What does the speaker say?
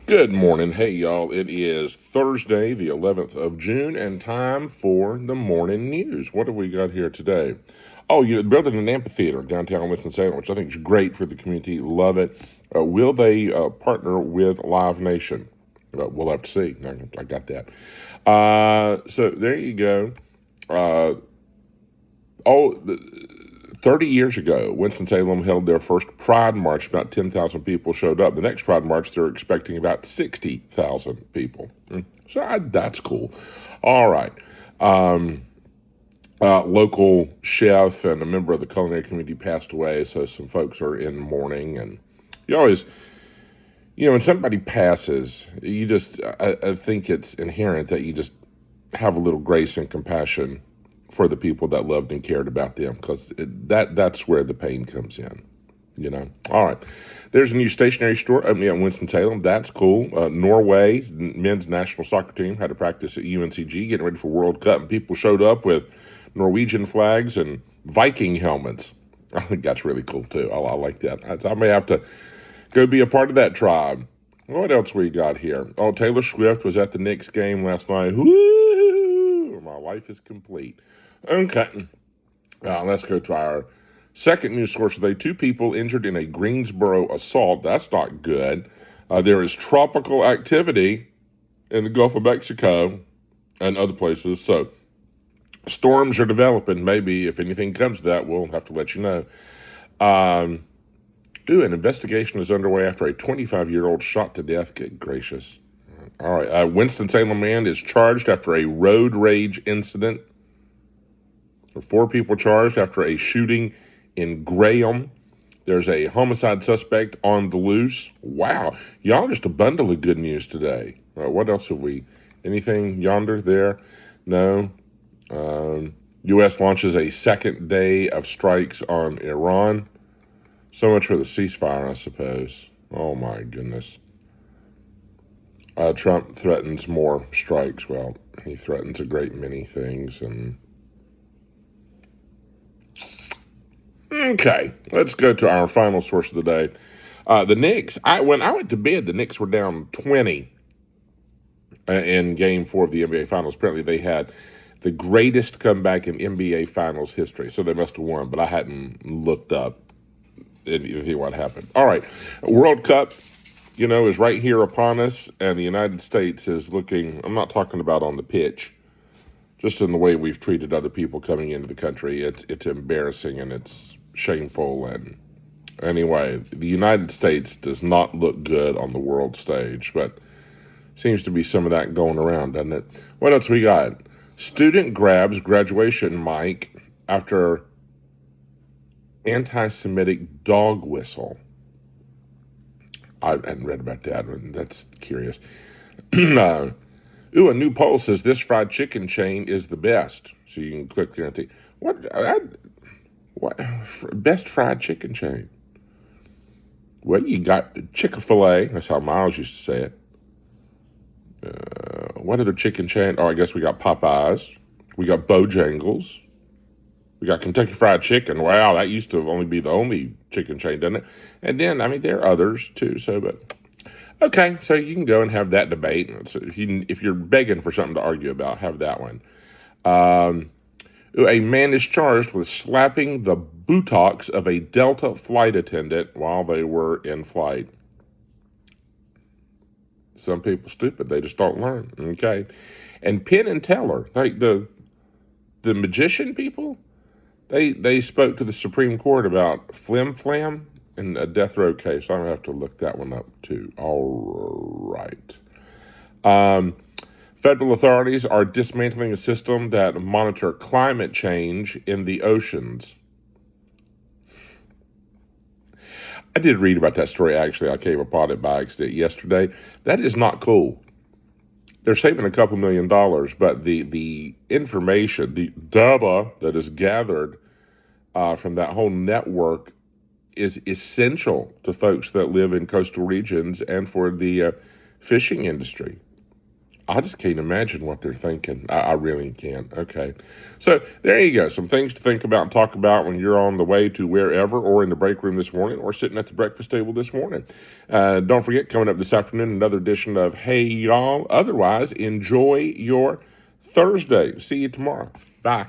Good morning. Hey, y'all. It is Thursday, the 11th of June, and time for the morning news. What have we got here today? Oh, you're building an amphitheater downtown Winston-Salem, which I think is great for the community. Love it. Will they partner with Live Nation? We'll have to see. I got that. So there you go. Uh, oh, 30 years ago, Winston-Salem held their first Pride March. About 10,000 people showed up. The next Pride March, they're expecting about 60,000 people. That's cool. All right. Um, Local chef and a member of the culinary community passed away, so some folks are in mourning. And you always, when somebody passes, I think it's inherent that you just have a little grace and compassion for the people that loved and cared about them, because that's where the pain comes in. All right. There's a new stationery store opening in Winston-Salem. That's cool. Norway men's national soccer team had a practice at UNCG getting ready for World Cup, and people showed up with Norwegian flags and Viking helmets. I think that's really cool, too. I like that. I may have to go be a part of that tribe. What else we got here? Oh, Taylor Swift was at the Knicks game last night. Woo! My life is complete. Okay. Let's go to our second news source today. 2 people injured in a Greensboro assault. That's not good. There is tropical activity in the Gulf of Mexico and other places. So storms are developing. Maybe if anything comes to that, we'll have to let you know. An investigation is underway after a 25-year-old shot to death. Good gracious. All right. Winston-Salem man is charged after a road rage incident. 4 people charged after a shooting in Graham. There's a homicide suspect on the loose. Wow. Y'all just a bundle of good news today. What else have we? Anything yonder there? No. U.S. launches a second day of strikes on Iran. So much for the ceasefire, I suppose. Oh, my goodness. Trump threatens more strikes. Well, he threatens a great many things. And okay, let's go to our final source of the day. The Knicks. When I went to bed, the Knicks were down 20 in Game 4 of the NBA Finals. Apparently, they had the greatest comeback in NBA Finals history, so they must have won. But I hadn't looked up and see what happened. All right, World Cup, is right here upon us, and the United States is looking. I'm not talking about on the pitch, just in the way we've treated other people coming into the country. It's embarrassing and it's shameful. And anyway, the United States does not look good on the world stage, but seems to be some of that going around, doesn't it? What else we got? Student grabs graduation mic after anti-Semitic dog whistle. I hadn't read about that one. That's curious. A new poll says this fried chicken chain is the best. So you can click there and think, what best fried chicken chain? Well, you got Chick-fil-A. That's how Miles used to say it. What other chicken chain? Oh, I guess we got Popeyes. We got Bojangles. We got Kentucky Fried Chicken. Wow, that used to only be the only chicken chain, doesn't it? And then, there are others too. Okay, so you can go and have that debate. So if you're begging for something to argue about, have that one. A man is charged with slapping the buttocks of a Delta flight attendant while they were in flight. Some people stupid. They just don't learn. Okay. And Penn and Teller, like the magician people, they spoke to the Supreme Court about flim flam in a death row case. I'm going to have to look that one up too. All right. Federal authorities are dismantling a system that monitor climate change in the oceans. I did read about that story, actually. I came upon it by accident yesterday. That is not cool. They're saving a couple $1 million, but the information, the data that is gathered from that whole network is essential to folks that live in coastal regions and for the fishing industry. I just can't imagine what they're thinking. I really can't. Okay. So there you go. Some things to think about and talk about when you're on the way to wherever or in the break room this morning or sitting at the breakfast table this morning. Don't forget, coming up this afternoon, another edition of Hey Y'all. Otherwise, enjoy your Thursday. See you tomorrow. Bye.